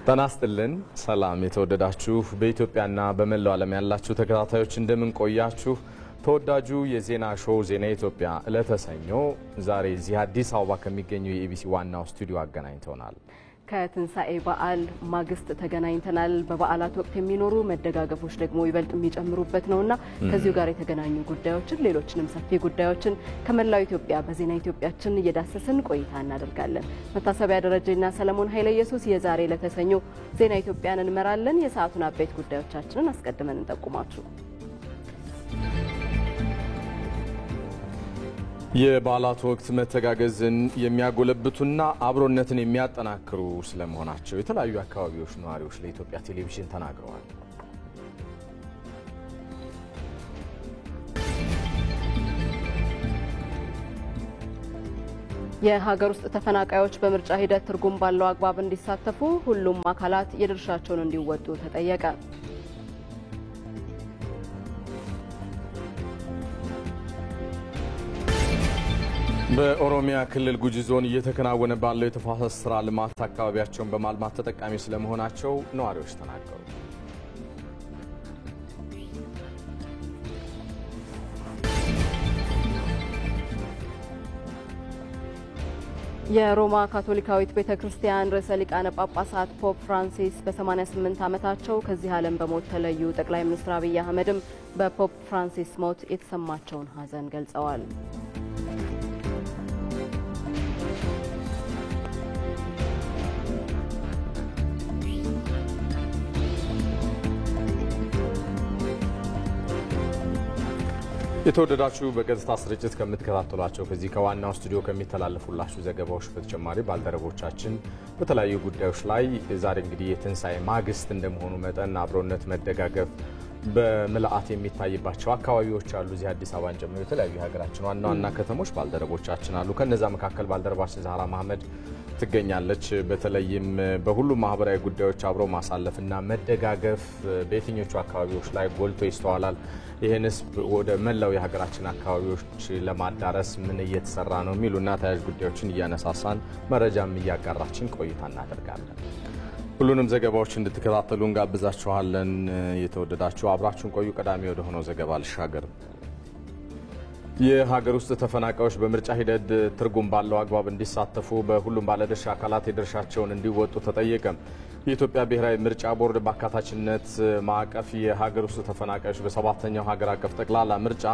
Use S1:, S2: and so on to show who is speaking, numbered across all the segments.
S1: ጤና ይስጥልን ሰላም የተወደዳችሁ በኢትዮጵያና በመላው ዓለም ያላችሁ ተከታታዮች እንደምን ቆያችሁ? ተወዳጁ የዜና ሾው ዜና ኢትዮጵያ ዕለተ ሰኞ ዛሬ እዚህ አዲስ አበባ ከሚገኘው የኢቢሲ ዋናው ስቱዲዮ አገናኝተውናል።
S2: ከትንሳኤ በዓል ማግስት ተገናኝተናል። በበዓላት ወቅት የሚኖሩ መደጋገፎች ደግሞ ይበልጥ የሚጨምሩበት ነውና ከዚሁ ጋር የተገናኙ ጉዳዮችን ሌሎችንም ሰፊ ጉዳዮችን ከመላው ኢትዮጵያ በዜና ኢትዮጵያችን እየዳሰስን ቆይታ እናደርጋለን። መታሰቢያ ደረጃና ሰለሞን ኃይለ ኢየሱስ የዛሬ ለተሰኞ ዜና ኢትዮጵያን እንመራለን። የሰዓቱን አበይት ጉዳዮቻችንን አስቀድመን እንጠቁማችሁ።
S1: የበዓላት ወቅት መተጋገዝን የሚያጎለብቱና አብሮነትን የሚያጠናክሩ ስለመሆናቸው የተለያዩ አካባቢዎች ነዋሪዎች ለኢትዮጵያ ቴሌቪዥን ተናግረዋል።
S2: የሀገር ውስጥ ተፈናቃዮች በምርጫ ሂደት ትርጉም ባለው አግባብ እንዲሳተፉ ሁሉም አካላት የድርሻቸውን እንዲወጡ ተጠየቀ።
S1: በኦሮሚያ ክልል ጉጂ ዞን እየተከናወነ ባለው የተፋሰስ ስራ ልማት አካባቢያቸውን በማልማት ተጠቃሚ ስለመሆናቸው ነዋሪዎች ተናገሩ።
S2: የሮማ ካቶሊካዊት ቤተክርስቲያን ርዕሰ ሊቃነ ጳጳሳት ፖፕ ፍራንሲስ በ88 ዓመታቸው ከዚህ ዓለም በሞት ተለዩ። ጠቅላይ ሚኒስትር አብይ አህመድም በፖፕ ፍራንሲስ ሞት የተሰማቸውን ሐዘን ገልጸዋል።
S1: የተወደዳችሁ በቀጥታ ስርጭት ከምትከታተሏቸው ከዚህ ከዋናው ስቱዲዮ ከሚተላለፉላችሁ ዘገባዎች በተጨማሪ ባልደረቦቻችን በተለያዩ ጉዳዮች ላይ ዛሬ እንግዲህ የትንሳኤ ማግስት እንደመሆኑ መጠን አብሮነት መደጋገፍ በመላእት የሚታይባቸው አካባቢዎች አሉ። እዚህ አዲስ አበባን ጨምሮ የተለያዩ ሀገራችን ዋና ዋና ከተሞች ባልደረቦቻችን አሉ። ከነዛ መካከል ባልደረባችን ዛህራ መሐመድ ትገኛለች። በተለይም በሁሉም ማህበራዊ ጉዳዮች አብሮ ማሳለፍና መደጋገፍ በየትኞቹ አካባቢዎች ላይ ጎልቶ ይስተዋላል? ይህንስ ወደ መላው የሀገራችን አካባቢዎች ለማዳረስ ምን እየተሰራ ነው የሚሉና ተያያዥ ጉዳዮችን እያነሳሳን መረጃም እያጋራችን ቆይታ እናደርጋለን። ሁሉንም ዘገባዎች እንድትከታተሉ እንጋብዛችኋለን። የተወደዳችሁ አብራችሁን ቆዩ። ቀዳሚ ወደ ሆነው ዘገባ ልሻገር። የሀገር ውስጥ ተፈናቃዮች በምርጫ ሂደት ትርጉም ባለው አግባብ እንዲሳተፉ በሁሉም ባለድርሻ አካላት የድርሻቸውን እንዲወጡ ተጠየቀ። የኢትዮጵያ ብሔራዊ ምርጫ ቦርድ በአካታችነት ማዕቀፍ የሀገር ውስጥ ተፈናቃዮች በሰባተኛው ሀገር አቀፍ ጠቅላላ ምርጫ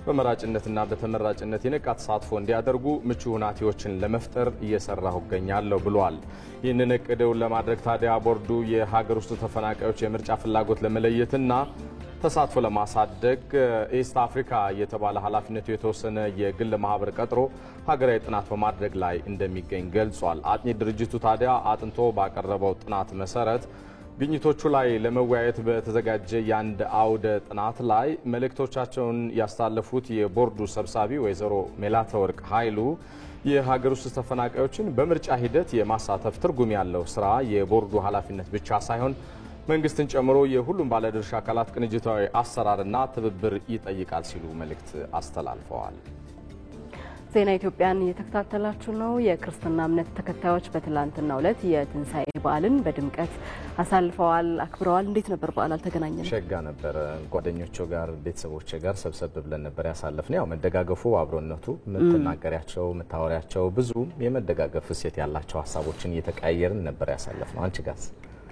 S1: በመራጭነትና በተመራጭነት የነቃ ተሳትፎ እንዲያደርጉ ምቹ ሁኔታዎችን ለመፍጠር እየሰራሁ እገኛለሁ ብሏል። ይህንን እቅዱን ለማድረግ ታዲያ ቦርዱ የሀገር ውስጥ ተፈናቃዮች የምርጫ ፍላጎት ለመለየትና ተሳትፎ ለማሳደግ ኢስት አፍሪካ የተባለ ኃላፊነቱ የተወሰነ የግል ማህበር ቀጥሮ ሀገራዊ ጥናት በማድረግ ላይ እንደሚገኝ ገልጿል። አጥኚ ድርጅቱ ታዲያ አጥንቶ ባቀረበው ጥናት መሰረት ግኝቶቹ ላይ ለመወያየት በተዘጋጀ የአንድ አውደ ጥናት ላይ መልእክቶቻቸውን ያስተላለፉት የቦርዱ ሰብሳቢ ወይዘሮ ሜላተወርቅ ኃይሉ የሀገር ውስጥ ተፈናቃዮችን በምርጫ ሂደት የማሳተፍ ትርጉም ያለው ስራ የቦርዱ ኃላፊነት ብቻ ሳይሆን መንግስትን ጨምሮ የሁሉም ባለድርሻ አካላት ቅንጅታዊ አሰራርና ትብብር ይጠይቃል ሲሉ መልእክት አስተላልፈዋል።
S2: ዜና ኢትዮጵያን እየተከታተላችሁ ነው። የክርስትና እምነት ተከታዮች በትላንትናው ዕለት የትንሳኤ በዓልን በድምቀት አሳልፈዋል፣ አክብረዋል። እንዴት ነበር በዓል? አልተገናኘንም።
S1: ሸጋ ነበር። ጓደኞቹ ጋር ቤተሰቦች ጋር ሰብሰብ ብለን ነበር ያሳለፍነው። ያው መደጋገፉ፣ አብሮነቱ፣ የምትናገሪያቸው የምታወሪያቸው ብዙ የመደጋገፍ እሴት ያላቸው ሀሳቦችን እየተቀያየርን ነበር ያሳለፍነው። አንቺ ጋርስ?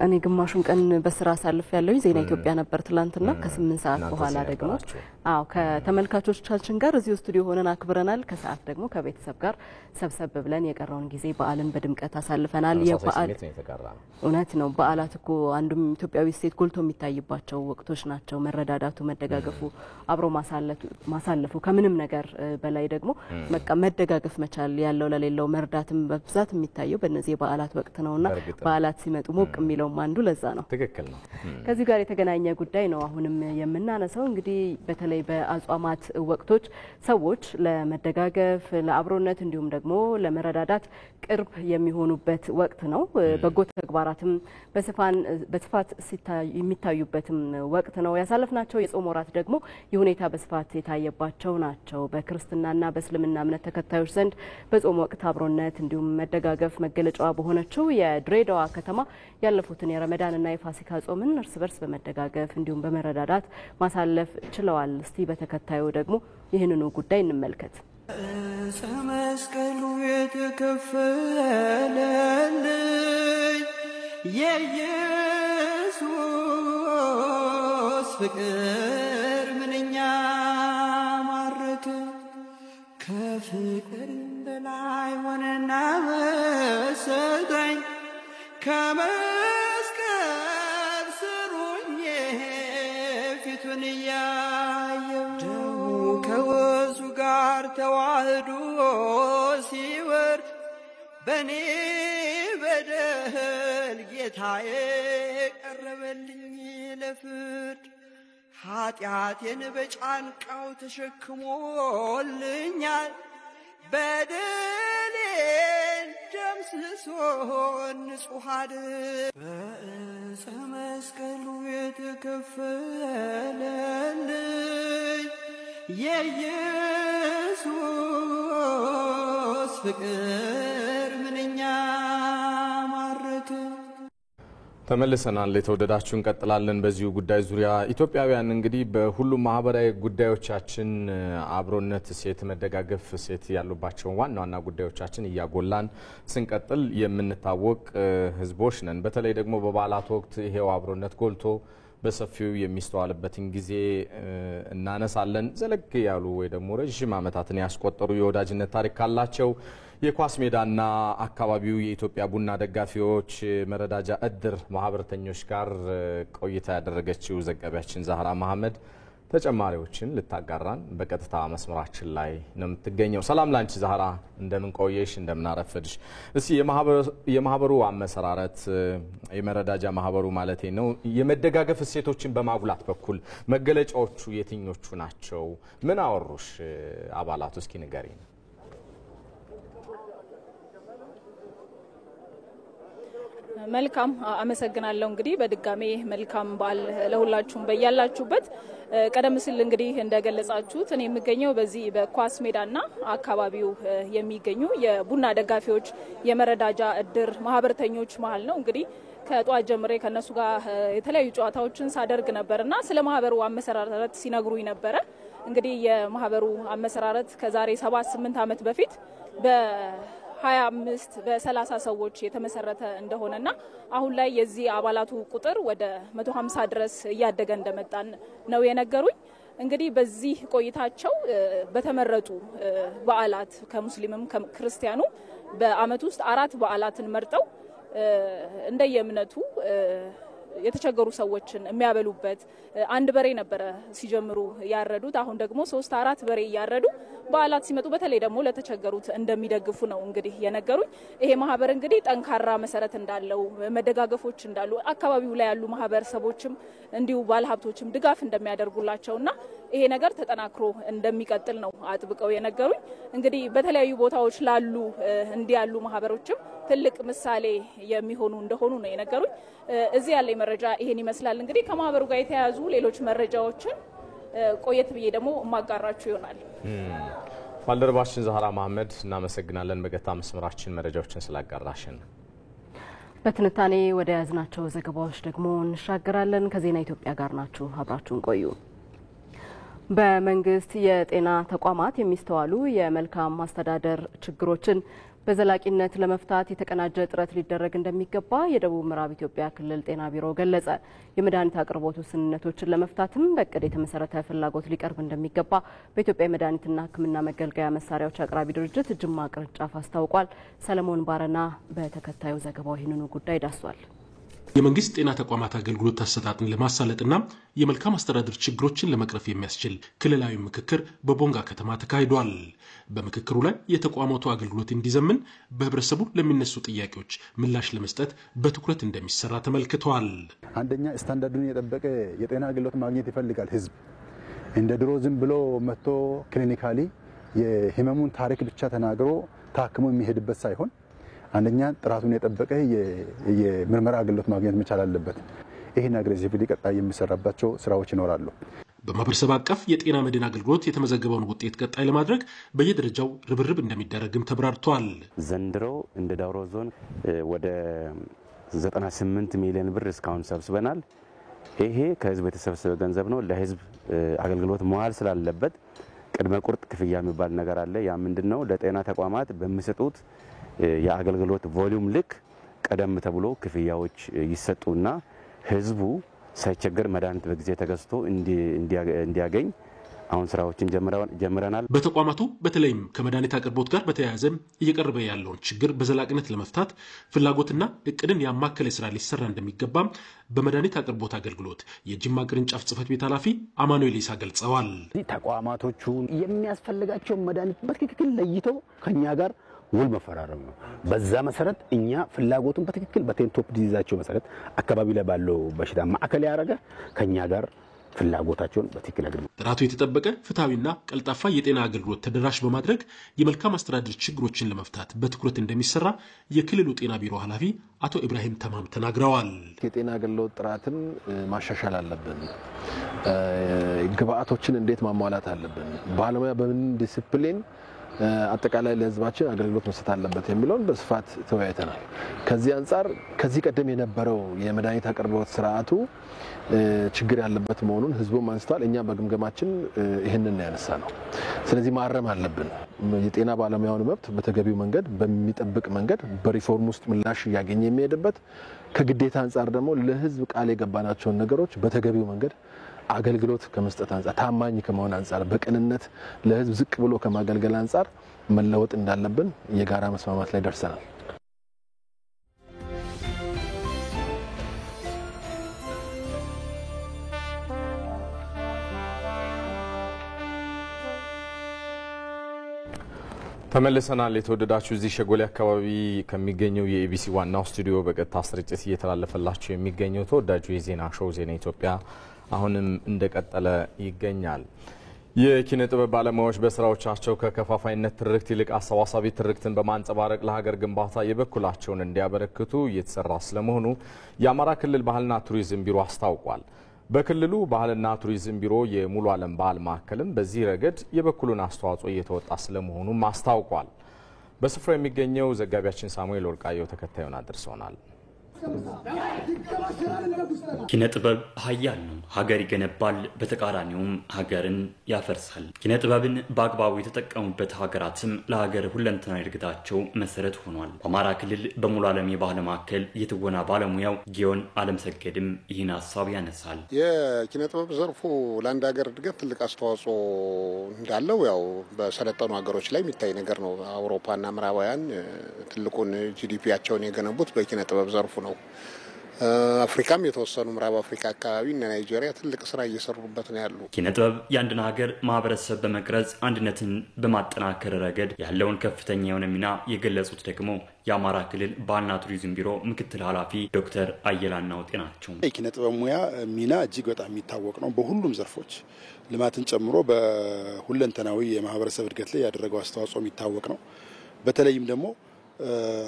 S2: እኔ ግማሹን ቀን በስራ አሳልፍ ያለው ዜና ኢትዮጵያ ነበር ትላንትና። ከ8 ሰዓት በኋላ ደግሞ ከተመልካቾቻችን ጋር እዚሁ ስቱዲዮ ሆነን አክብረናል። ከሰዓት ደግሞ ከቤተሰብ ጋር ሰብሰብ ብለን የቀረውን ጊዜ በዓልን በድምቀት አሳልፈናል። የበዓል እውነት ነው። በዓላት እኮ አንዱም ኢትዮጵያዊ እሴት ጎልቶ የሚታይባቸው ወቅቶች ናቸው። መረዳዳቱ፣ መደጋገፉ፣ አብሮ ማሳለፉ ከምንም ነገር በላይ ደግሞ በቃ መደጋገፍ መቻል፣ ያለው ለሌለው መርዳትም በብዛት የሚታየው በእነዚህ የበዓላት ወቅት ነውና በዓላት ሲመጡ ሞቅ የሚለው አንዱ ለዛ ነው።
S1: ትክክል ነው።
S2: ከዚህ ጋር የተገናኘ ጉዳይ ነው አሁንም የምናነሳው። እንግዲህ በተለይ በተለይ በአጽዋማት ወቅቶች ሰዎች ለመደጋገፍ ለአብሮነት እንዲሁም ደግሞ ለመረዳዳት ቅርብ የሚሆኑበት ወቅት ነው። በጎ ተግባራትም በስፋት የሚታዩበትም ወቅት ነው። ያሳለፍናቸው የጾም ወራት ደግሞ የሁኔታ በስፋት የታየባቸው ናቸው። በክርስትናና በእስልምና እምነት ተከታዮች ዘንድ በጾም ወቅት አብሮነት እንዲሁም መደጋገፍ መገለጫዋ በሆነችው የድሬዳዋ ከተማ ያለፉትን የረመዳንና የፋሲካ ጾምን እርስ በርስ በመደጋገፍ እንዲሁም በመረዳዳት ማሳለፍ ችለዋል። እስቲ በተከታዩ ደግሞ ይህንኑ ጉዳይ እንመልከት።
S3: መስቀሉ የተከፈለልኝ የኢየሱስ ፍቅር ምንኛ ማረከ ከፍቅር በላይ ሆነና መሰጠኝ ከመስቀል ስር ሆኜ ፊቱን እያየሁ ደሙ ከወዙ ጋር ተዋህዶ ሲወርድ በኔ በደል ጌታዬ ቀረበልኝ ለፍርድ ኃጢአቴን በጫንቃው ተሸክሞልኛል በደሌን ደምስሶ ንጹሕ አድርጎ በዕፀ መስቀሉ የተከፈለልኝ የኢየሱስ ፍቅር ምንኛ ማረከ።
S1: ተመልሰናል። የተወደዳችሁ እንቀጥላለን በዚሁ ጉዳይ ዙሪያ። ኢትዮጵያውያን እንግዲህ በሁሉም ማህበራዊ ጉዳዮቻችን አብሮነት፣ ሴት መደጋገፍ፣ ሴት ያሉባቸው ዋና ዋና ጉዳዮቻችን እያጎላን ስንቀጥል የምንታወቅ ህዝቦች ነን። በተለይ ደግሞ በበዓላት ወቅት ይሄው አብሮነት ጎልቶ በሰፊው የሚስተዋልበትን ጊዜ እናነሳለን። ዘለግ ያሉ ወይ ደግሞ ረጅም ዓመታትን ያስቆጠሩ የወዳጅነት ታሪክ ካላቸው የኳስ ሜዳና አካባቢው የኢትዮጵያ ቡና ደጋፊዎች መረዳጃ እድር ማህበረተኞች ጋር ቆይታ ያደረገችው ዘጋቢያችን ዛህራ መሐመድ ተጨማሪዎችን ልታጋራን በቀጥታ መስመራችን ላይ ነው የምትገኘው። ሰላም ላንቺ ዛህራ፣ እንደምን ቆየሽ? እንደምን አረፈድሽ? እስቲ የማህበሩ አመሰራረት የመረዳጃ ማህበሩ ማለቴ ነው የመደጋገፍ እሴቶችን በማጉላት በኩል መገለጫዎቹ የትኞቹ ናቸው? ምን አወሩሽ አባላቱ? እስኪ ንገሪኝ።
S4: መልካም አመሰግናለሁ። እንግዲህ በድጋሜ መልካም በዓል ለሁላችሁም በያላችሁበት። ቀደም ሲል እንግዲህ እንደገለጻችሁት እኔ የምገኘው በዚህ በኳስ ሜዳና አካባቢው የሚገኙ የቡና ደጋፊዎች የመረዳጃ እድር ማህበረተኞች መሀል ነው። እንግዲህ ከጧት ጀምሬ ከነሱ ጋር የተለያዩ ጨዋታዎችን ሳደርግ ነበርና ስለ ማህበሩ አመሰራረት ሲነግሩኝ ነበረ። እንግዲህ የማህበሩ አመሰራረት ከዛሬ 7-8 ዓመት በፊት በ25 በ30 ሰዎች የተመሰረተ እንደሆነና አሁን ላይ የዚህ አባላቱ ቁጥር ወደ 150 ድረስ እያደገ እንደመጣን ነው የነገሩኝ። እንግዲህ በዚህ ቆይታቸው በተመረጡ በዓላት ከሙስሊምም ከክርስቲያኑ በአመት ውስጥ 4 በዓላትን መርጠው እንደየእምነቱ የተቸገሩ ሰዎችን የሚያበሉበት አንድ በሬ ነበረ ሲጀምሩ ያረዱት። አሁን ደግሞ 3-4 በሬ ያረዱ በዓላት ሲመጡ በተለይ ደግሞ ለተቸገሩት እንደሚደግፉ ነው እንግዲህ የነገሩኝ። ይሄ ማህበር እንግዲህ ጠንካራ መሰረት እንዳለው መደጋገፎች እንዳሉ አካባቢው ላይ ያሉ ማህበረሰቦችም እንዲሁ ባለሀብቶችም ድጋፍ እንደሚያደርጉላቸውና ይሄ ነገር ተጠናክሮ እንደሚቀጥል ነው አጥብቀው የነገሩኝ። እንግዲህ በተለያዩ ቦታዎች ላሉ እንዲህ ያሉ ማህበሮችም ትልቅ ምሳሌ የሚሆኑ እንደሆኑ ነው የነገሩኝ። እዚህ ያለ መረጃ ይሄን ይመስላል። እንግዲህ ከማህበሩ ጋር የተያያዙ ሌሎች መረጃዎችን ቆየት ብዬ ደግሞ ማጋራችሁ ይሆናል።
S1: ባልደረባችን ዛህራ መሐመድ እናመሰግናለን። በቀጥታ መስመራችን መረጃዎችን ስላጋራሽን።
S2: በትንታኔ ወደ ያዝናቸው ዘገባዎች ደግሞ እንሻገራለን። ከዜና ኢትዮጵያ ጋር ናችሁ፣ አብራችሁን ቆዩ። በመንግስት የጤና ተቋማት የሚስተዋሉ የመልካም አስተዳደር ችግሮችን በዘላቂነት ለመፍታት የተቀናጀ ጥረት ሊደረግ እንደሚገባ የደቡብ ምዕራብ ኢትዮጵያ ክልል ጤና ቢሮ ገለጸ። የመድኃኒት አቅርቦት ውስንነቶችን ለመፍታትም በእቅድ የተመሰረተ ፍላጎት ሊቀርብ እንደሚገባ በኢትዮጵያ የመድኃኒትና ሕክምና መገልገያ መሳሪያዎች አቅራቢ ድርጅት ጅማ ቅርንጫፍ አስታውቋል። ሰለሞን ባረና በተከታዩ ዘገባው ይህንኑ ጉዳይ ዳሷል።
S5: የመንግስት ጤና ተቋማት አገልግሎት አሰጣጥን ለማሳለጥና የመልካም አስተዳደር ችግሮችን ለመቅረፍ የሚያስችል ክልላዊ ምክክር በቦንጋ ከተማ ተካሂዷል። በምክክሩ ላይ የተቋማቱ አገልግሎት እንዲዘምን በህብረተሰቡ ለሚነሱ ጥያቄዎች ምላሽ ለመስጠት በትኩረት እንደሚሰራ ተመልክቷል።
S6: አንደኛ ስታንዳርዱን የጠበቀ የጤና አገልግሎት ማግኘት ይፈልጋል ህዝብ። እንደ ድሮ ዝም ብሎ መጥቶ ክሊኒካሊ የህመሙን ታሪክ ብቻ ተናግሮ ታክሞ የሚሄድበት ሳይሆን አንደኛ ጥራቱን የጠበቀ የምርመራ አገልግሎት ማግኘት መቻል አለበት። ይሄን አግሬሲቭሊ ቀጣይ የሚሰራባቸው ስራዎች ይኖራሉ።
S5: በማህበረሰብ አቀፍ የጤና መድን አገልግሎት የተመዘገበውን ውጤት ቀጣይ ለማድረግ በየደረጃው ርብርብ እንደሚደረግም ተብራርቷል።
S7: ዘንድሮ እንደ ዳውሮ ዞን ወደ 98 ሚሊዮን ብር እስካሁን ሰብስበናል። ይሄ ከህዝብ የተሰበሰበ ገንዘብ ነው። ለህዝብ አገልግሎት መዋል ስላለበት ቅድመ ቁርጥ ክፍያ የሚባል ነገር አለ። ያ ምንድነው? ለጤና ተቋማት በሚሰጡት የአገልግሎት ቮሊዩም ልክ ቀደም ተብሎ ክፍያዎች ይሰጡና ህዝቡ ሳይቸገር መድኃኒት በጊዜ ተገዝቶ እንዲያገኝ አሁን ስራዎችን ጀምረናል።
S5: በተቋማቱ በተለይም ከመድኃኒት አቅርቦት ጋር በተያያዘ እየቀረበ ያለውን ችግር በዘላቂነት ለመፍታት ፍላጎትና እቅድን ያማከለ ስራ ሊሰራ እንደሚገባም በመድኃኒት አቅርቦት አገልግሎት የጅማ ቅርንጫፍ ጽህፈት ቤት ኃላፊ አማኑኤል ኢሳ ገልጸዋል።
S8: ተቋማቶቹ የሚያስፈልጋቸው መድኃኒት በትክክል ለይተው ከኛ ጋር ውል መፈራረም ነው። በዛ መሰረት እኛ ፍላጎቱን በትክክል በቴንቶፕ ዲዛቸው መሰረት አካባቢ ላይ ባለው በሽታ ማዕከል ያደረገ ከኛ ጋር ፍላጎታቸውን በትክክል አድርገው
S5: ጥራቱ የተጠበቀ ፍትሃዊና ቀልጣፋ የጤና አገልግሎት ተደራሽ በማድረግ የመልካም አስተዳደር ችግሮችን ለመፍታት በትኩረት እንደሚሰራ የክልሉ ጤና ቢሮ ኃላፊ አቶ ኢብራሂም ተማም ተናግረዋል።
S9: የጤና አገልግሎት ጥራትን ማሻሻል አለብን። ግብአቶችን እንዴት ማሟላት አለብን? ባለሙያ በምን ዲሲፕሊን አጠቃላይ ለህዝባችን አገልግሎት መስጠት አለበት የሚለውን በስፋት ተወያይተናል። ከዚህ አንፃር ከዚህ ቀደም የነበረው የመድኃኒት አቅርቦት ስርዓቱ ችግር ያለበት መሆኑን ህዝቡም አንስቷል። እኛ በግምገማችን ይሄንን ያነሳ ነው። ስለዚህ ማረም አለብን። የጤና ባለሙያውን መብት በተገቢው መንገድ በሚጠብቅ መንገድ በሪፎርም ውስጥ ምላሽ ያገኘ የሚሄድበት ከግዴታ አንፃር ደግሞ ለህዝብ ቃል የገባናቸውን ነገሮች በተገቢው መንገድ አገልግሎት ከመስጠት አንፃር ታማኝ ከመሆን አንፃር በቅንነት ለህዝብ ዝቅ ብሎ ከማገልገል አንፃር መለወጥ እንዳለብን የጋራ መስማማት ላይ ደርሰናል።
S1: ተመልሰናል። የተወደዳችሁ እዚህ ሸጎሌ አካባቢ ከሚገኘው የኢቢሲ ዋናው ስቱዲዮ በቀጥታ ስርጭት እየተላለፈላችሁ የሚገኘው ተወዳጁ የዜና ሾው ዜና ኢትዮጵያ አሁንም እንደቀጠለ ይገኛል። የኪነ ጥበብ ባለሙያዎች በስራዎቻቸው ከከፋፋይነት ትርክት ይልቅ አሰባሳቢ ትርክትን በማንጸባረቅ ለሀገር ግንባታ የበኩላቸውን እንዲያበረክቱ እየተሰራ ስለመሆኑ የአማራ ክልል ባህልና ቱሪዝም ቢሮ አስታውቋል። በክልሉ ባህልና ቱሪዝም ቢሮ የሙሉ ዓለም ባህል ማዕከልም በዚህ ረገድ የበኩሉን አስተዋጽኦ እየተወጣ ስለመሆኑም አስታውቋል። በስፍራው የሚገኘው ዘጋቢያችን ሳሙኤል ወርቃየው ተከታዩን አድርሶናል።
S10: ኪነ ጥበብ ኃያል ነው፣ ሀገር ይገነባል፣ በተቃራኒውም ሀገርን ያፈርሳል። ኪነ ጥበብን በአግባቡ የተጠቀሙበት ሀገራትም ለሀገር ሁለንተናዊ እድገታቸው መሰረት ሆኗል። በአማራ ክልል በሙሉ ዓለም የባህል ማዕከል የትወና ባለሙያው ጊዮን አለምሰገድም ይህን ሀሳብ ያነሳል።
S11: የኪነ ጥበብ ዘርፉ ለአንድ ሀገር እድገት ትልቅ አስተዋጽኦ እንዳለው ያው በሰለጠኑ ሀገሮች ላይ የሚታይ ነገር ነው። አውሮፓና ምዕራባውያን ትልቁን ጂዲፒያቸውን የገነቡት በኪነ ጥበብ ዘርፉ ነው። አፍሪካም የተወሰኑ ምዕራብ አፍሪካ አካባቢ እና ናይጄሪያ ትልቅ ስራ እየሰሩበት ነው ያሉ።
S10: ኪነ ጥበብ የአንድን ሀገር ማህበረሰብ በመቅረጽ አንድነትን በማጠናከር ረገድ ያለውን ከፍተኛ የሆነ ሚና የገለጹት ደግሞ የአማራ ክልል ባህልና ቱሪዝም ቢሮ ምክትል ኃላፊ ዶክተር አየላና ውጤ ናቸው።
S12: የኪነ ጥበብ ሙያ ሚና እጅግ በጣም የሚታወቅ ነው። በሁሉም ዘርፎች ልማትን ጨምሮ በሁለንተናዊ የማህበረሰብ እድገት ላይ ያደረገው አስተዋጽኦ የሚታወቅ ነው። በተለይም ደግሞ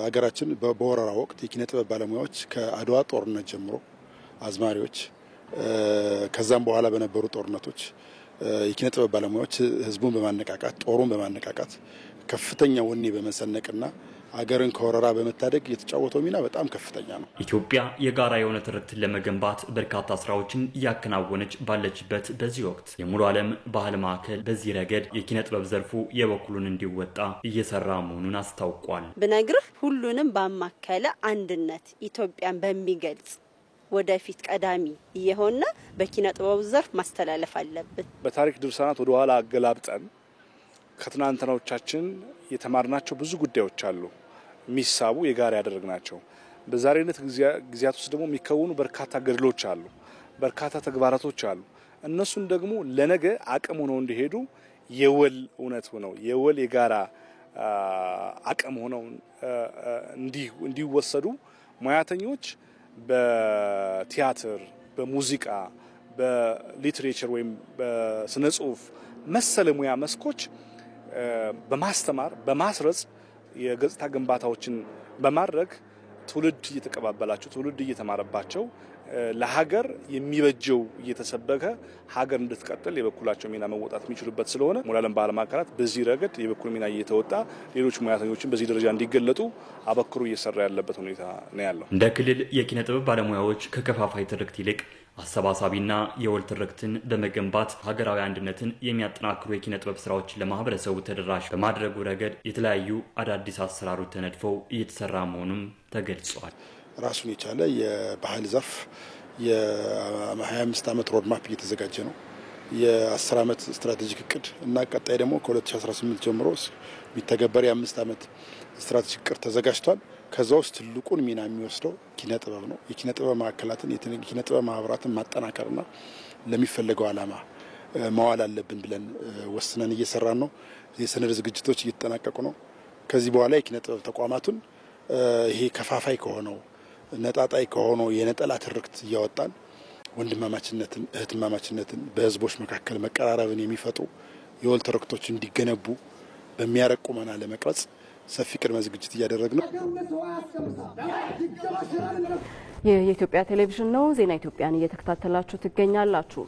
S12: ሀገራችን በወረራ ወቅት የኪነ ጥበብ ባለሙያዎች ከአድዋ ጦርነት ጀምሮ አዝማሪዎች፣ ከዛም በኋላ በነበሩ ጦርነቶች የኪነ ጥበብ ባለሙያዎች ህዝቡን በማነቃቃት ጦሩን በማነቃቃት ከፍተኛ ወኔ በመሰነቅና ሀገርን ከወረራ በመታደግ የተጫወተው ሚና በጣም ከፍተኛ ነው።
S10: ኢትዮጵያ የጋራ የሆነ ትርክትን ለመገንባት በርካታ ስራዎችን እያከናወነች ባለችበት በዚህ ወቅት የሙሉ ዓለም ባህል ማዕከል በዚህ ረገድ የኪነ ጥበብ ዘርፉ የበኩሉን እንዲወጣ እየሰራ መሆኑን አስታውቋል።
S13: ብነግርህ ሁሉንም ባማከለ አንድነት ኢትዮጵያን በሚገልጽ ወደፊት ቀዳሚ እየሆነ በኪነ ጥበብ ዘርፍ ማስተላለፍ አለብን።
S14: በታሪክ ድርሳናት ወደ ኋላ አገላብጠን ከትናንትናዎቻችን የተማርናቸው ብዙ ጉዳዮች አሉ። ሚሳቡ የጋራ ያደረግናቸው በዛሬነት ጊዜያት ውስጥ ደግሞ የሚከወኑ በርካታ ገድሎች አሉ፣ በርካታ ተግባራቶች አሉ። እነሱን ደግሞ ለነገ አቅም ሆነው እንዲሄዱ የወል እውነት ሆነው የወል የጋራ አቅም ሆነው እንዲወሰዱ ሙያተኞች በቲያትር፣ በሙዚቃ፣ በሊትሬቸር ወይም በስነ ጽሁፍ መሰል ሙያ መስኮች በማስተማር በማስረጽ የገጽታ ግንባታዎችን በማድረግ ትውልድ እየተቀባበላቸው ትውልድ እየተማረባቸው ለሀገር የሚበጀው እየተሰበከ ሀገር እንድትቀጥል የበኩላቸው ሚና መወጣት የሚችሉበት ስለሆነ ሞራልን ባህል ማዕከላት በዚህ ረገድ የበኩል ሚና እየተወጣ ሌሎች ሙያተኞችን በዚህ ደረጃ እንዲገለጡ አበክሮ እየሰራ ያለበት ሁኔታ ነው ያለው።
S10: እንደ ክልል የኪነ ጥበብ ባለሙያዎች ከከፋፋይ ትርክት ይልቅ አሰባሳቢና የወል ትርክትን በመገንባት ሀገራዊ አንድነትን የሚያጠናክሩ የኪነ ጥበብ ስራዎችን ለማህበረሰቡ ተደራሽ በማድረግ ረገድ የተለያዩ አዳዲስ አሰራሮች ተነድፈው እየተሰራ መሆኑም ተገልጿል።
S12: ራሱን የቻለ የባህል ዘርፍ የ25 ዓመት ሮድማፕ እየተዘጋጀ ነው። የ10 ዓመት ስትራቴጂክ እቅድ እና ቀጣይ ደግሞ ከ2018 ጀምሮ የሚተገበር የ5 ዓመት ስትራቴጂክ እቅድ ተዘጋጅቷል። ከዛ ውስጥ ትልቁን ሚና የሚወስደው ኪነ ጥበብ ነው። የኪነ ጥበብ ማዕከላትን የኪነ ጥበብ ማህበራትን ማጠናከርና ለሚፈለገው ዓላማ መዋል አለብን ብለን ወስነን እየሰራን ነው። የሰነድ ዝግጅቶች እየተጠናቀቁ ነው። ከዚህ በኋላ የኪነ ጥበብ ተቋማቱን ይሄ ከፋፋይ ከሆነው ነጣጣይ ከሆነው የነጠላ ትርክት እያወጣን ወንድማማችነትን እህትማማችነትን በህዝቦች መካከል መቀራረብን የሚፈጥሩ የወል ትርክቶች እንዲገነቡ በሚያረቅ ቁመና ለመቅረጽ ሰፊ ቅድመ ዝግጅት እያደረግን ነው።
S2: የኢትዮጵያ ቴሌቪዥን ነው። ዜና ኢትዮጵያን እየተከታተላችሁ ትገኛላችሁ።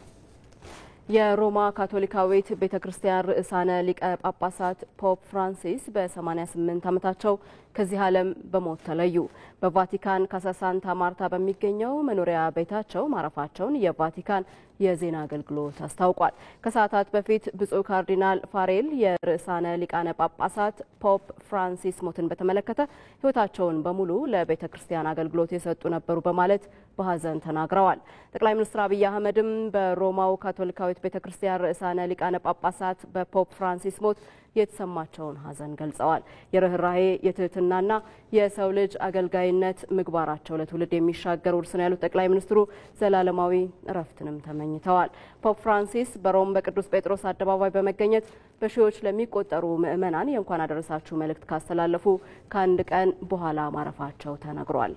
S2: የሮማ ካቶሊካዊት ቤተክርስቲያን ርዕሳነ ሊቀ ጳጳሳት ፖፕ ፍራንሲስ በ88 ዓመታቸው ከዚህ ዓለም በሞት ተለዩ። በቫቲካን ካሳ ሳንታ ማርታ በሚገኘው መኖሪያ ቤታቸው ማረፋቸውን የቫቲካን የዜና አገልግሎት አስታውቋል። ከሰዓታት በፊት ብፁዕ ካርዲናል ፋሬል የርዕሳነ ሊቃነ ጳጳሳት ፖፕ ፍራንሲስ ሞትን በተመለከተ ሕይወታቸውን በሙሉ ለቤተ ክርስቲያን አገልግሎት የሰጡ ነበሩ በማለት በሐዘን ተናግረዋል። ጠቅላይ ሚኒስትር አብይ አህመድም በሮማው ካቶሊካዊት ቤተ ክርስቲያን ርዕሳነ ሊቃነ ጳጳሳት በፖፕ ፍራንሲስ ሞት የተሰማቸውን ሐዘን ገልጸዋል። የርህራሄ የትህትናና የሰው ልጅ አገልጋይነት ምግባራቸው ለትውልድ የሚሻገር ውርስ ነው ያሉት ጠቅላይ ሚኒስትሩ ዘላለማዊ እረፍትንም ተመኝተዋል። ፖፕ ፍራንሲስ በሮም በቅዱስ ጴጥሮስ አደባባይ በመገኘት በሺዎች ለሚቆጠሩ ምዕመናን የእንኳን አደረሳችሁ መልእክት ካስተላለፉ ከአንድ ቀን በኋላ ማረፋቸው ተነግሯል።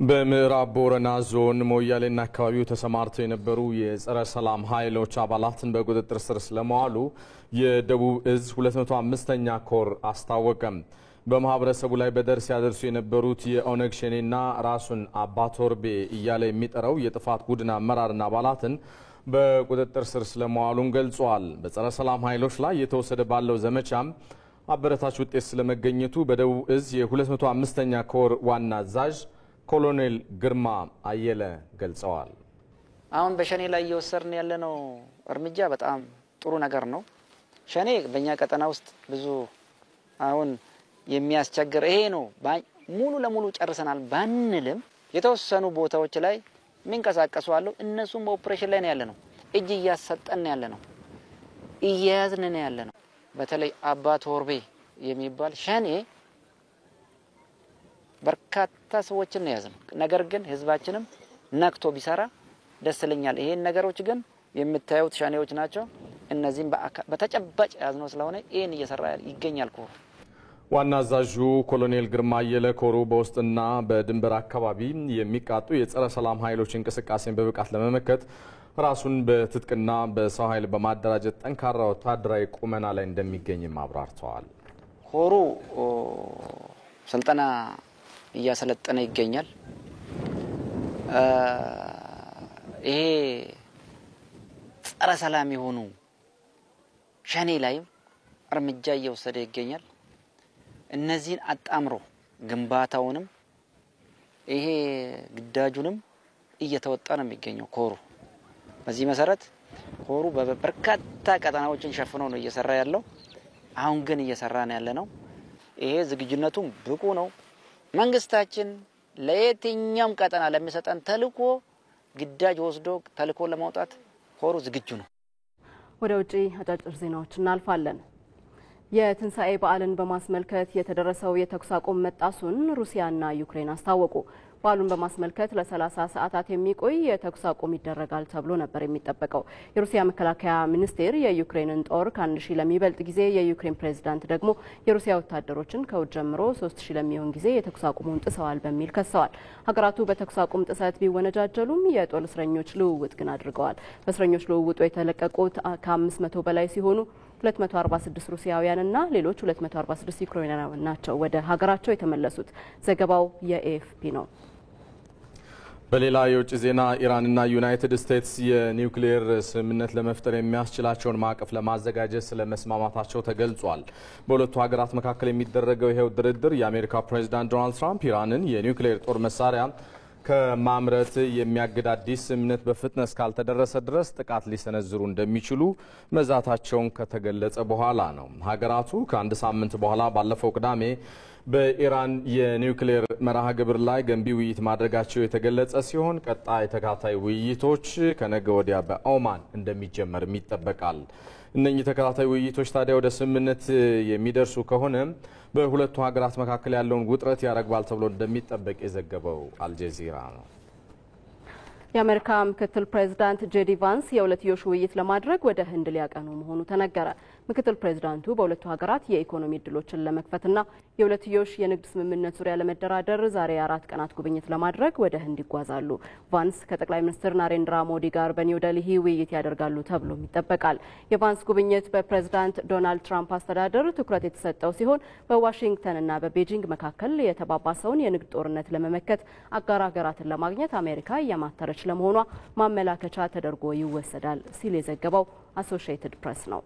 S1: በምዕራብ ቦረና ዞን ሞያሌና አካባቢው ተሰማርተው የነበሩ የጸረ ሰላም ኃይሎች አባላትን በቁጥጥር ስር ስለመዋሉ የደቡብ እዝ 205ኛ ኮር አስታወቀም። በማህበረሰቡ ላይ በደል ሲያደርሱ የነበሩት የኦነግ ሸኔና ራሱን አባ ቶርቤ እያለ የሚጠራው የጥፋት ቡድን አመራርና አባላትን በቁጥጥር ስር ስለመዋሉም ገልጿል። በጸረ ሰላም ኃይሎች ላይ የተወሰደ ባለው ዘመቻም አበረታች ውጤት ስለመገኘቱ በደቡብ እዝ የ205ኛ ኮር ዋና አዛዥ ኮሎኔል ግርማ አየለ ገልጸዋል።
S15: አሁን በሸኔ ላይ እየወሰድን ያለነው እርምጃ በጣም ጥሩ ነገር ነው። ሸኔ በእኛ ቀጠና ውስጥ ብዙ አሁን የሚያስቸግር ይሄ ነው። ሙሉ ለሙሉ ጨርሰናል ባንልም የተወሰኑ ቦታዎች ላይ የሚንቀሳቀሱ አሉ። እነሱም በኦፕሬሽን ላይ ነው ያለነው። እጅ እያሰጠን ያለነው እያያዝን ነው ያለነው። በተለይ አባ ቶርቤ የሚባል ሸኔ በርካታ ሰዎችን ነው ያዘነው። ነገር ግን ህዝባችንም ነክቶ ቢሰራ ደስ ይለኛል። ይሄን ነገሮች ግን የምታዩት ሸኔዎች ናቸው። እነዚህም በተጨባጭ ያዝነው ስለሆነ ይሄን እየሰራ ይገኛል ኮሩ።
S1: ዋና አዛዡ ኮሎኔል ግርማ አየለ ኮሩ በውስጥና በድንበር አካባቢ የሚቃጡ የጸረ ሰላም ኃይሎች እንቅስቃሴን በብቃት ለመመከት ራሱን በትጥቅና በሰው ኃይል በማደራጀት ጠንካራ ወታደራዊ ቁመና ላይ እንደሚገኝም አብራርተዋል።
S15: ኮሩ ስልጠና እያሰለጠነ ይገኛል። ይሄ ጸረ ሰላም የሆኑ ሸኔ ላይም እርምጃ እየወሰደ ይገኛል። እነዚህን አጣምሮ ግንባታውንም ይሄ ግዳጁንም እየተወጣ ነው የሚገኘው ኮሩ። በዚህ መሰረት ኮሩ በበርካታ ቀጠናዎችን ሸፍኖ ነው እየሰራ ያለው። አሁን ግን እየሰራ ነው ያለነው። ይሄ ዝግጁነቱም ብቁ ነው። መንግስታችን ለየትኛውም ቀጠና ለሚሰጠን ተልኮ ግዳጅ ወስዶ ተልኮ ለማውጣት ኮሩ ዝግጁ ነው።
S2: ወደ ውጪ አጫጭር ዜናዎች እናልፋለን። የትንሳኤ በዓልን በማስመልከት የተደረሰው የተኩስ አቁም መጣሱን ሩሲያና ዩክሬን አስታወቁ። በዓሉን በማስመልከት ለ30 ሰዓታት የሚቆይ የተኩስ አቁም ይደረጋል ተብሎ ነበር የሚጠበቀው። የሩሲያ መከላከያ ሚኒስቴር የዩክሬንን ጦር ከ1000 ለሚበልጥ ጊዜ የዩክሬን ፕሬዝዳንት ደግሞ የሩሲያ ወታደሮችን ከውድ ጀምሮ 3000 ለሚሆን ጊዜ የተኩስ አቁሙን ጥሰዋል በሚል ከሰዋል። ሀገራቱ በተኩስ አቁም ጥሰት ቢወነጃጀሉም የጦር እስረኞች ልውውጥ ግን አድርገዋል። በእስረኞች ልውውጡ የተለቀቁት ከ500 በላይ ሲሆኑ 246 ሩሲያውያንና ሌሎች 246 ዩክሬናውያን ናቸው ወደ ሀገራቸው የተመለሱት። ዘገባው የኤኤፍፒ ነው።
S1: በሌላ የውጭ ዜና ኢራንና ዩናይትድ ስቴትስ የኒውክሌር ስምምነት ለመፍጠር የሚያስችላቸውን ማዕቀፍ ለማዘጋጀት ስለመስማማታቸው ተገልጿል። በሁለቱ ሀገራት መካከል የሚደረገው ይሄው ድርድር የአሜሪካ ፕሬዝዳንት ዶናልድ ትራምፕ ኢራንን የኒውክሌር ጦር መሳሪያ ከማምረት የሚያግድ አዲስ ስምምነት በፍጥነት እስካልተደረሰ ድረስ ጥቃት ሊሰነዝሩ እንደሚችሉ መዛታቸውን ከተገለጸ በኋላ ነው። ሀገራቱ ከአንድ ሳምንት በኋላ ባለፈው ቅዳሜ በኢራን የኒውክሌር መርሃ ግብር ላይ ገንቢ ውይይት ማድረጋቸው የተገለጸ ሲሆን ቀጣይ ተከታታይ ውይይቶች ከነገ ወዲያ በኦማን እንደሚጀመርም ይጠበቃል። እነኚህ ተከታታይ ውይይቶች ታዲያ ወደ ስምምነት የሚደርሱ ከሆነ በሁለቱ ሀገራት መካከል ያለውን ውጥረት ያረግባል ተብሎ እንደሚጠበቅ የዘገበው አልጀዚራ ነው።
S2: የአሜሪካ ምክትል ፕሬዝዳንት ጄዲ ቫንስ የሁለትዮሽ ውይይት ለማድረግ ወደ ህንድ ሊያቀኑ መሆኑ ተነገረ። ምክትል ፕሬዝዳንቱ በሁለቱ ሀገራት የኢኮኖሚ እድሎችን ለመክፈትና የሁለትዮሽ የንግድ ስምምነት ዙሪያ ለመደራደር ዛሬ 4 ቀናት ጉብኝት ለማድረግ ወደ ህንድ ይጓዛሉ። ቫንስ ከጠቅላይ ሚኒስትር ናሬንድራ ሞዲ ጋር በኒው ዴልሂ ውይይት ያደርጋሉ ተብሎም ይጠበቃል። የቫንስ ጉብኝት በፕሬዝዳንት ዶናልድ ትራምፕ አስተዳደር ትኩረት የተሰጠው ሲሆን በዋሽንግተንና በቤጂንግ መካከል የተባባሰውን የንግድ ጦርነት ለመመከት አጋር ሀገራትን ለማግኘት አሜሪካ እያማተረች ለመሆኗ ማመላከቻ ተደርጎ ይወሰዳል ሲል የዘገበው አሶሺየትድ ፕሬስ ነው።